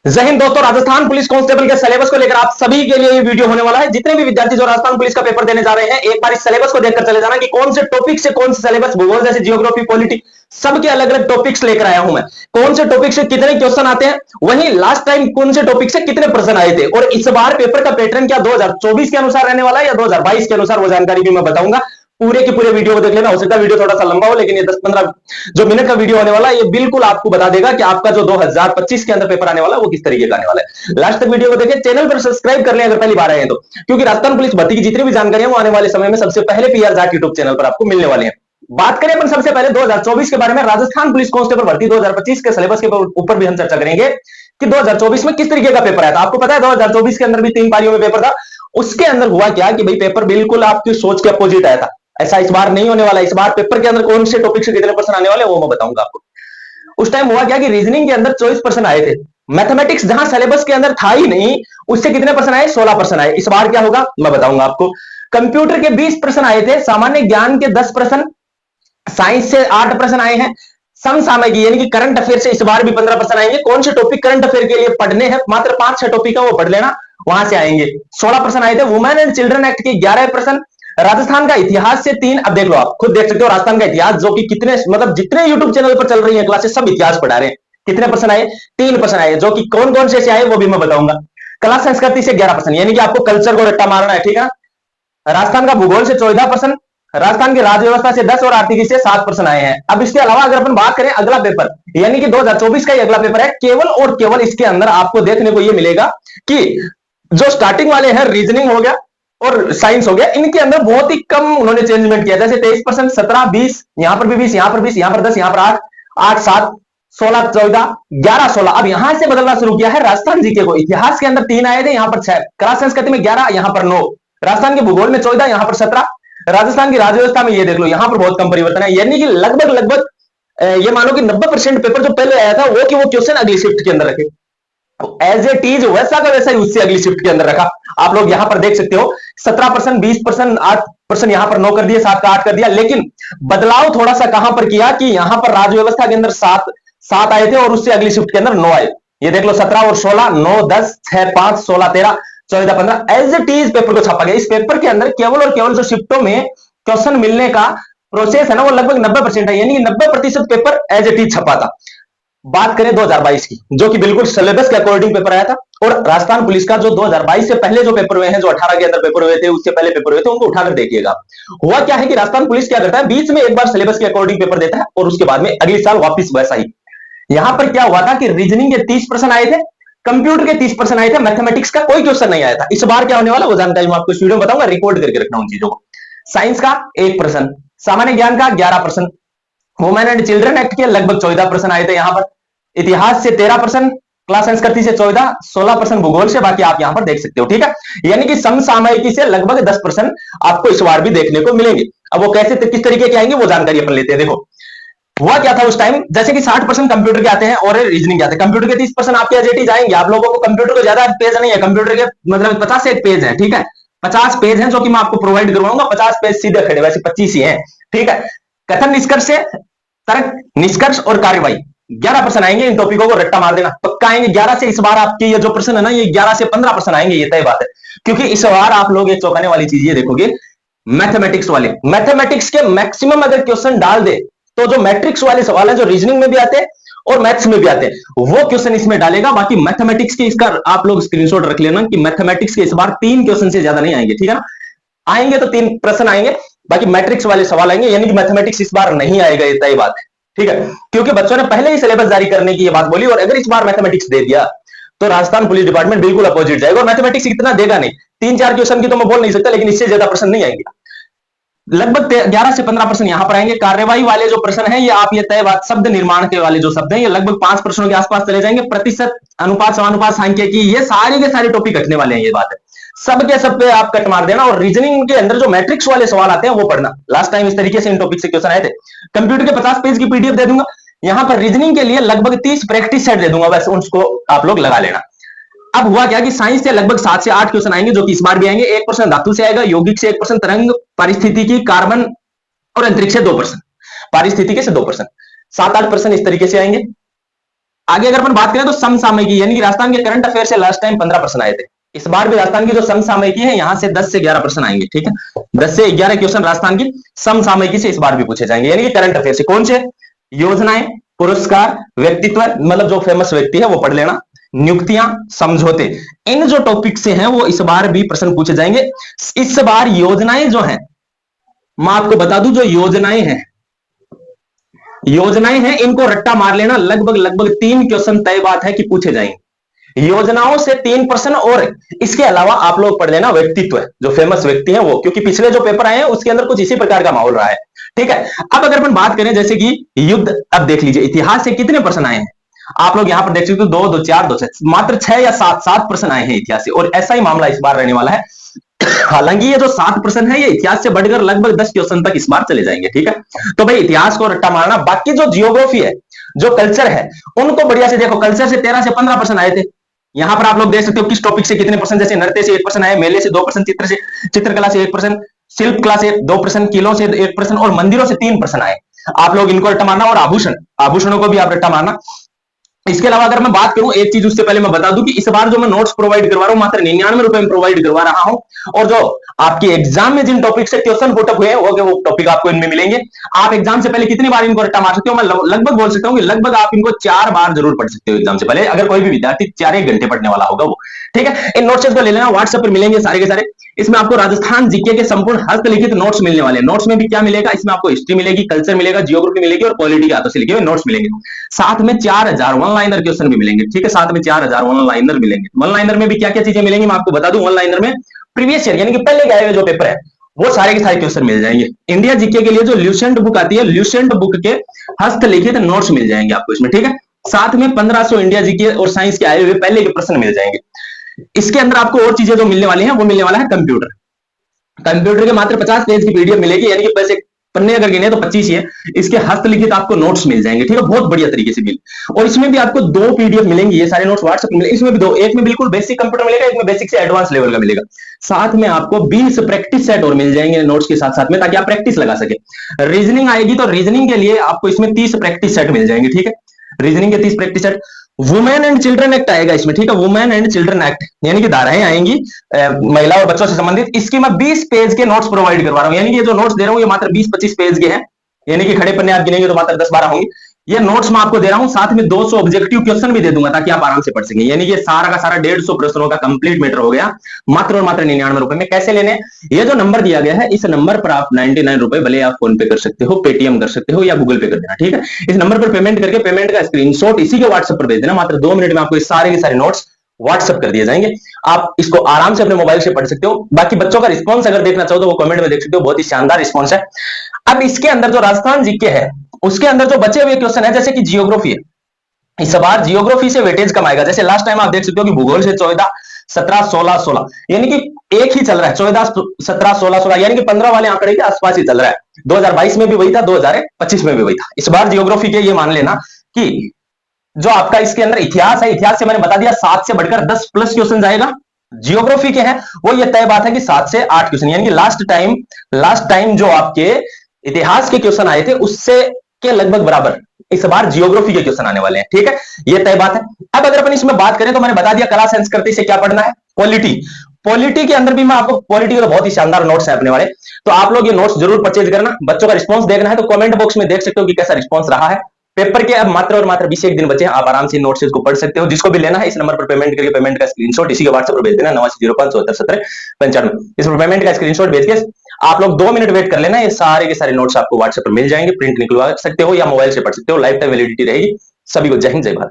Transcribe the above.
जय हिंद दोस्तों। Rajasthan police constable के सिलेबस को लेकर आप सभी के लिए ये वीडियो होने वाला है। जितने भी विद्यार्थी जो राजस्थान पुलिस का पेपर देने जा रहे हैं, एक बार इस सिलेबस को देखकर चले जाना कि कौन से टॉपिक से कौन से सिलेबस, भूगोल जैसे जियोग्राफी, पॉलिटी, सबके अलग अलग टॉपिक्स लेकर आया हूं मैं। कौन से टॉपिक से कितने क्वेश्चन आते हैं, वहीं लास्ट टाइम कौन से टॉपिक से कितने प्रश्न आए थे, और इस बार पेपर का पैटर्न क्या 2024 के अनुसार रहने वाला है या 2022 के अनुसार, वो जानकारी भी मैं बताऊंगा। पूरे के पूरे वीडियो को देख लेना। हो सकता है वीडियो थोड़ा सा लंबा हो, लेकिन ये 10-15 जो मिनट का वीडियो होने वाला है, ये बिल्कुल आपको बता देगा कि आपका जो 2025 के अंदर पेपर आने वाला है वो किस तरीके का आने वाला है। लास्ट तक वीडियो को देखें, चैनल पर सब्सक्राइब कर लें अगर पहली बार आए हैं तो, क्योंकि राजस्थान पुलिस भर्ती की जितनी भी जानकारी है वो आने वाले समय में सबसे पहले पीआर जाट यूट्यूब चैनल पर आपको मिलने वाले हैं। बात करें अपन सबसे पहले 2024 के बारे में, राजस्थान पुलिस कांस्टेबल भर्ती 2025 के सिलेबस के ऊपर भी हम चर्चा करेंगे कि 2024 में किस तरीके का पेपर आया था। आपको पता है 2024 के अंदर भी 3 पारियों में पेपर था। उसके अंदर हुआ क्या कि भाई पेपर बिल्कुल आपकी सोच के अपोजिट आया था। ऐसा इस बार नहीं होने वाला। इस बार पेपर के अंदर कौन से टॉपिक से कितने परसेंट आने वाले वो मैं बताऊंगा आपको। उस टाइम हुआ क्या कि रीजनिंग के अंदर 24% आए थे। मैथमेटिक्स जहां सिलेबस के अंदर था ही नहीं, उससे कितने परसेंट आए, 16% आए। इस बार क्या होगा मैं बताऊंगा आपको। कंप्यूटर के 20% आए थे, सामान्य ज्ञान के 10%, साइंस से 8% आए हैं, समसामयिकी यानी कि करंट अफेयर से इस बार भी 15% आएंगे। कौन से टॉपिक करंट अफेयर के लिए पढ़ने हैं, मात्र 5-6 टॉपिक है वो पढ़ लेना, वहां से आएंगे। 16% आए थे। वुमेन एंड चिल्ड्रन एक्ट के 11%। राजस्थान का इतिहास से 3, अब देख लो आप खुद देख सकते हो राजस्थान का इतिहास, जो कि कितने मतलब जितने यूट्यूब चैनल पर चल रही है क्लासेस सब इतिहास पढ़ा रहे हैं। कितने परसेंट आए, 3% आए, जो कि कौन कौन से आए वो भी मैं बताऊंगा। कला संस्कृति से 11%, यानी कि आपको कल्चर को रट्टा मारना है, ठीक है। राजस्थान का भूगोल से 14%, राजस्थान की राज्य व्यवस्था से 10 और आर्थिकी से 7% आए हैं। अब इसके अलावा अगर अपन बात करें अगला पेपर, यानी कि 2024 का ही अगला पेपर है, केवल और केवल इसके अंदर आपको देखने को यह मिलेगा कि जो स्टार्टिंग वाले हैं, रीजनिंग हो गया और साइंस हो गया, इनके अंदर बहुत ही कम उन्होंने चेंजमेंट किया। जैसे 23%, 17, 20, यहां पर भी 20, यहां पर 20, यहां पर 10, यहां पर 8, 8, 7, 16, 14, 11, 16। अब यहां से बदलना शुरू किया है राजस्थान जीके को। इतिहास के अंदर 3 आए थे, यहां पर 6, कला संस्कृति में 11, यहां पर 9, राजस्थान के भूगोल में 14, यहां पर 17, राजस्थान की राज्य व्यवस्था में ये देख लो यहां पर बहुत कम परिवर्तन है। यानी कि लगभग लगभग ये मानो कि 90% पेपर जो पहले आया था वो कि वो क्वेश्चन अगली शिफ्ट के अंदर रखे, एज इट इज वैसा का वैसा ही उससे अगली शिफ्ट के अंदर रखा। आप लोग यहां पर देख सकते हो 17%, 20%, 8%, यहां पर 9 कर दिया, 7 का 8 कर दिया। लेकिन बदलाव थोड़ा सा कहां पर किया कि यहां पर राज्य व्यवस्था के अंदर 7 आए थे और उससे अगली शिफ्ट के अंदर 9 आए। ये देख लो 17 और 16, 9, 10, 6, 5, 16, 13, 14, 15, एज इट इज पेपर को छापा गया। इस पेपर के अंदर केवल और केवल जो शिफ्टों में क्वेश्चन मिलने का प्रोसेस है ना, वो लगभग 90% है, यानी कि 90% पेपर एज इट इज छपा था। बात करें 2022 की, जो कि बिल्कुल सिलेबस के अकॉर्डिंग पेपर आया था, और राजस्थान पुलिस का जो 2022 से पहले जो पेपर हुए हैं, जो 18 के अंदर पेपर हुए थे, उससे पहले पेपर हुए थे, उनको उठाकर देखिएगा। हुआ क्या है कि राजस्थान पुलिस क्या करता है, बीच में एक बार सिलेबस के अकॉर्डिंग पेपर देता है और उसके बाद में अगले साल वापिस वैसा ही। यहां पर क्या हुआ था कि रीजनिंग के 30% आए थे, कंप्यूटर के 30% आए थे, मैथमेटिक्स का कोई क्वेश्चन नहीं आया था। इस बार क्या होने वाला वो जानकारी मैं आपको इस वीडियो में बताऊंगा, रिकॉर्ड करके रखना उन चीजों को। साइंस का 1%, सामान्य ज्ञान का 11%, वुमेन एंड चिल्ड्रन एक्ट के लगभग 14% आए थे यहां पर, इतिहास से 13%, क्लास संस्कृति से 14, 16% भूगोल से, बाकी आप यहां पर देख सकते हो, ठीक है। यानी कि समसामयिकी से लगभग 10% आपको इस बार भी देखने को मिलेंगे। अब वो कैसे किस तरीके के आएंगे वो जानकारी अपन लेते हैं। देखो हुआ क्या था उस टाइम, जैसे कि 60% कंप्यूटर के आते हैं और रीजनिंग के आते हैं। कंप्यूटर के 30% आपके एजेटी आएंगे। आप लोगों को कंप्यूटर को ज्यादा पेज नहीं है, कंप्यूटर के मतलब 50 एक पेज है, ठीक है। 50 पेज हैं जो कि मैं आपको प्रोवाइड करवाऊंगा, 50 पेज सीधे खड़े, वैसे 25 ही हैं, ठीक है। कथन निष्कर्ष से तर्क निष्कर्ष और कार्यवाही 11% आएंगे। इन टॉपिकों को रट्टा मार देना, पक्का आएंगे 11 से। इस बार आपके ये जो प्रश्न है ना, ये 11 से 15% आएंगे, ये तय बात है। क्योंकि इस बार आप लोग एक चौंकाने वाली चीज ये देखोगे, मैथमेटिक्स वाले, मैथमेटिक्स के मैक्सिमम अगर क्वेश्चन डाल दे तो जो मैट्रिक्स वाले सवाल हैं, जो रीजनिंग में भी आते हैं और मैथ्स में भी आते हैं, वो क्वेश्चन इसमें डालेगा। बाकी मैथमेटिक्स के इसका आप लोग स्क्रीनशॉट रख लेना कि मैथमेटिक्स के इस बार 3 क्वेश्चन से ज्यादा नहीं आएंगे, ठीक है ना। आएंगे तो 3 प्रश्न आएंगे, बाकी मैट्रिक्स वाले सवाल आएंगे, यानी कि मैथमेटिक्स इस बार नहीं आएगा, ये तय बात है, ठीक है। क्योंकि बच्चों ने पहले ही सिलेबस जारी करने की ये बात बोली, और अगर इस बार मैथमेटिक्स दे दिया तो राजस्थान पुलिस डिपार्टमेंट बिल्कुल अपोजिट जाएगा। और मैथमेटिक्स इतना देगा नहीं, 3-4 क्वेश्चन की तो मैं बोल नहीं सकता, लेकिन इससे ज्यादा प्रश्न नहीं आएंगे। लगभग 11 से 15% यहां पर आएंगे। कार्यवाही वाले जो प्रश्न है, ये आप ये तय बात, शब्द निर्माण के वाले जो शब्द हैं, ये लगभग 5 प्रश्नों के आसपास चले जाएंगे। प्रतिशत, अनुपात, समानुपात, सांख्यिकी, ये सारे के सारे टॉपिक हटने वाले हैं, ये बात है। सब के सब पे आप कट मार देना। और रीजनिंग के अंदर जो मैट्रिक्स वाले सवाल आते हैं वो पढ़ना। लास्ट टाइम इस तरीके से इन टॉपिक से क्वेश्चन आए थे। कंप्यूटर के 50 पेज की पीडीएफ दे दूंगा। यहां पर रीजनिंग के लिए लगभग 30 प्रैक्टिस सेट दे दूंगा, बस उसको आप लोग लगा लेना। अब हुआ क्या कि साइंस से लगभग 7 से 8 क्वेश्चन आएंगे, जो कि इस बार भी आएंगे। 1% धातु से आएगा, यौगिक से 1%, तरंग, पारिस्थितिकी, कार्बन और अंतरिक्ष से 2%, पारिस्थितिकी से 2%, 7-8% इस तरीके से आएंगे। आगे अगर अपन बात करें तो समसामयिकी, यानी कि राजस्थान के करंट अफेयर से लास्ट टाइम 15% आए थे, इस बार भी राजस्थान की जो समसामयिकी है यहां से 10 से 11% आएंगे, ठीक है। 10 से 11 क्वेश्चन राजस्थान की समसामयिकी से इस बार भी पूछे जाएंगे, यानी कि करंट अफेयर से। कौन से? योजनाएं, पुरस्कार, व्यक्तित्व, मतलब जो फेमस व्यक्ति है वो पढ़ लेना, नियुक्तियां, समझौते, इन जो टॉपिक से हैं वो इस बार भी प्रश्न पूछे जाएंगे। इस बार योजनाएं जो हैं, मैं आपको बता दूं, जो योजनाएं हैं इनको रट्टा मार लेना, लगभग 3 क्वेश्चन तय बात है कि पूछे जाएंगे योजनाओं से 3 प्रश्न, और इसके अलावा आप लोग पढ़ लेना व्यक्तित्व, जो फेमस व्यक्ति हैं वो, क्योंकि पिछले जो पेपर आए हैं उसके अंदर कुछ इसी प्रकार का माहौल रहा है, ठीक है। अब अगर अपन बात करें जैसे कि युद्ध, अब देख लीजिए इतिहास से कितने प्रश्न आए हैं, आप लोग यहां पर देख सकते हो 2, 2, 4, 2, 6, मात्र 6 या 7 प्रश्न आए हैं इतिहास से, और ऐसा ही मामला इस बार रहने वाला है। हालांकि ये जो 7 प्रश्न है ये इतिहास से बढ़कर लगभग 10 क्वेश्चन तक इस बार चले जाएंगे, ठीक है। तो भाई इतिहास को रट्टा मारना, बाकी जो जियोग्राफी है, जो कल्चर है, उनको बढ़िया से देखो। कल्चर से 13 से 15 प्रश्न आए थे, यहां पर आप लोग देख सकते हो किस टॉपिक से कितने प्रश्न, जैसे नृत्य से 1 प्रश्न आए, मेले से 2 प्रश्न, चित्रकला से 1 प्रश्न, शिल्प कला से 2 प्रश्न, किलों से 1 प्रश्न, और मंदिरों से 3 प्रश्न आए। आप लोग इनको रट्टा मारना, और आभूषणों को भी आप रट्टा मारना। इसके अलावा अगर मैं बात करूं, एक चीज उससे पहले मैं बता दूं कि इस बार जो मैं नोट्स प्रोवाइड करवा रहा हूं मात्र 99 रुपए में प्रोवाइड करवा रहा हूं, और जो आपके एग्जाम में जिन टॉपिक से क्वेश्चन पुटअप हुए हैं वो टॉपिक आपको इनमें मिलेंगे। आप एग्जाम से पहले कितनी बार इनको रट्टा मार सकते हो? मैं लगभग बोल सकता हूं कि लगभग आप इनको 4 बार जरूर पढ़ सकते हो एग्जाम से पहले, अगर कोई भी विद्यार्थी 4-1 घंटे पढ़ने वाला होगा वो, ठीक है। इन नोट्स को ले लेना, व्हाट्सएप पर मिलेंगे सारे के सारे। इसमें आपको राजस्थान जीके के संपूर्ण हस्तलिखित नोट्स मिलने वाले हैं। नोट्स में भी क्या मिलेगा? इसमें आपको हिस्ट्री मिलेगी, कल्चर मिलेगा, जियोग्राफी मिलेगी, और पॉलिटी के हाथों से लिखे हुए नोट्स मिलेंगे। साथ में 4000 वन लाइनर क्वेश्चन भी मिलेंगे, ठीक है। साथ में 4000 वन लाइनर मिलेंगे। वन लाइनर में भी क्या क्या चीजें मिलेंगी मैं आपको बता दूं। वन लाइनर में प्रीवियस ईयर यानी कि पहले के आए हुए जो पेपर है वो सारे के सारे क्वेश्चन मिल जाएंगे। इंडिया जीके के लिए जो ल्यूसेंट बुक आती है, ल्यूसेंट बुक के हस्तलिखित नोट्स मिल जाएंगे आपको इसमें, ठीक है। साथ में 1500 इंडिया जीके और साइंस के आए हुए पहले के प्रश्न मिल जाएंगे। इसके अंदर आपको और चीजें जो मिलने वाली हैं वो मिलने वाला है कंप्यूटर के मात्र 50 पेज की पीडीएफ मिलेगी, यानी कि पैसे पन्ने अगर गिने तो 25 ही है। इसके हस्तलिखित आपको नोट्स मिल जाएंगे, ठीक है, बहुत बढ़िया तरीके से मिल। और इसमें भी आपको 2 पीडीएफ मिलेंगी, ये सारे नोट्स व्हाट्सएप में मिलेंगे। इसमें भी 2, एक में बिल्कुल बेसिक कंप्यूटर मिलेगा, एक में बेसिक से एडवांस लेवल का मिलेगा। साथ में आपको 20 प्रैक्टिस सेट और मिल जाएंगे नोट्स के साथ साथ में, ताकि आप प्रैक्टिस लगा सके। रीजनिंग आएगी तो रीजनिंग के लिए आपको इसमें 30 प्रैक्टिस सेट मिल जाएंगे, ठीक है। रीजनिंग के 30 practice set. Women and children act आएगा इसमें, ठीक है। वुमेन एंड चिल्ड्रन एक्ट यानी कि धाराएं आएंगी महिला और बच्चों से संबंधित। इसकी मैं 20 पेज के नोट्स प्रोवाइड करवा रहा हूं, यानी कि ये जो नोट्स दे रहा हूं ये मात्र 20-25 पेज के हैं, यानी कि खड़े पन्ने आप गिनेंगे तो मात्र 10-12 होंगे। ये नोट्स मैं आपको दे रहा हूं, साथ में 200 ऑब्जेक्टिव क्वेश्चन भी दे दूंगा ताकि आप आराम से पढ़ सकें। यानी कि सारा का सारा 150 प्रश्नों का कंप्लीट मैटर हो गया मात्र और मात्र 99 रुपए में। कैसे लेने? ये जो नंबर दिया गया है इस नंबर पर आप 99 रुपए भले आप फोन पे कर सकते हो, पेटीएम कर सकते हो, या गूगल पे कर देना, ठीक है। इस नंबर पर पेमेंट करके पेमेंट का स्क्रीनशॉट इसी के व्हाट्सएप पर भेज देना। मात्र 2 मिनट में आपको सारे के सारे नोट्स व्हाट्सएप कर दिए जाएंगे। आप इसको आराम से अपने मोबाइल से पढ़ सकते हो। बाकी बच्चों का रिस्पांस अगर देखना चाहो तो वो कमेंट में देख सकते हो, बहुत ही शानदार रिस्पांस है। अब इसके अंदर जो राजस्थान जीके है उसके अंदर जो बचे हुए क्वेश्चन है, जैसे कि जियोग्राफी है, इस बार जियोग्राफी से वेटेज कम आएगा। जैसे लास्ट टाइम आप देख सकते हो कि भूगोल से 14, 17, 16, 16 यानी कि एक ही चल रहा है, 14, 17, 16, 16 यानी कि 15 वाले आंकड़े के आसपास ही चल रहा है। 2022 में भी वही था, 2025 में भी वही था। इस बार जियोग्राफी के ये मान लेना कि जो आपका इसके अंदर इतिहास है, इतिहास से मैंने बता दिया 7 से बढ़कर 10 प्लस क्वेश्चन आएगा। जियोग्राफी के हैं वो ये तय बात है कि 7 से 8 क्वेश्चन, यानी कि लास्ट टाइम जो आपके इतिहास के क्वेश्चन आए थे उससे के लगभग बराबर इस बार जियोग्राफी के क्वेश्चन आने वाले हैं, ठीक है, ये तय बात है। अब अगर अपन इसमें बात करें तो मैंने बता दिया कला संस्कृति से क्या पढ़ना है, पॉलिटी के अंदर भी मैं आपको पॉलिटी के तो बहुत ही शानदार नोट्स है अपने वाले, तो आप लोग ये नोट्स जरूर परचेज करना। बच्चों का रिस्पांस देखना है तो कमेंट बॉक्स में देख सकते हो कि कैसा रिस्पांस रहा है। पेपर के अब मात्र और मात्र 21 दिन बचे हैं, आप आराम से नोट्स को पढ़ सकते हो। जिसको भी लेना है इस नंबर पर पेमेंट करके पेमेंट का स्क्रीनशॉट इसी के व्हाट्सएप पर भेज देना, 8905771795। इस पर पेमेंट का स्क्रीनशॉट भेज के आप लोग 2 मिनट वेट कर लेना, ये सारे के सारे नोट्स आपको व्हाट्सएप पर मिल जाएंगे। प्रिंट निकलवा सकते हो या मोबाइल से पढ़ सकते हो, लाइफ टाइम वैलिडिटी रहेगी। सभी को जय हिंद, जय भारत।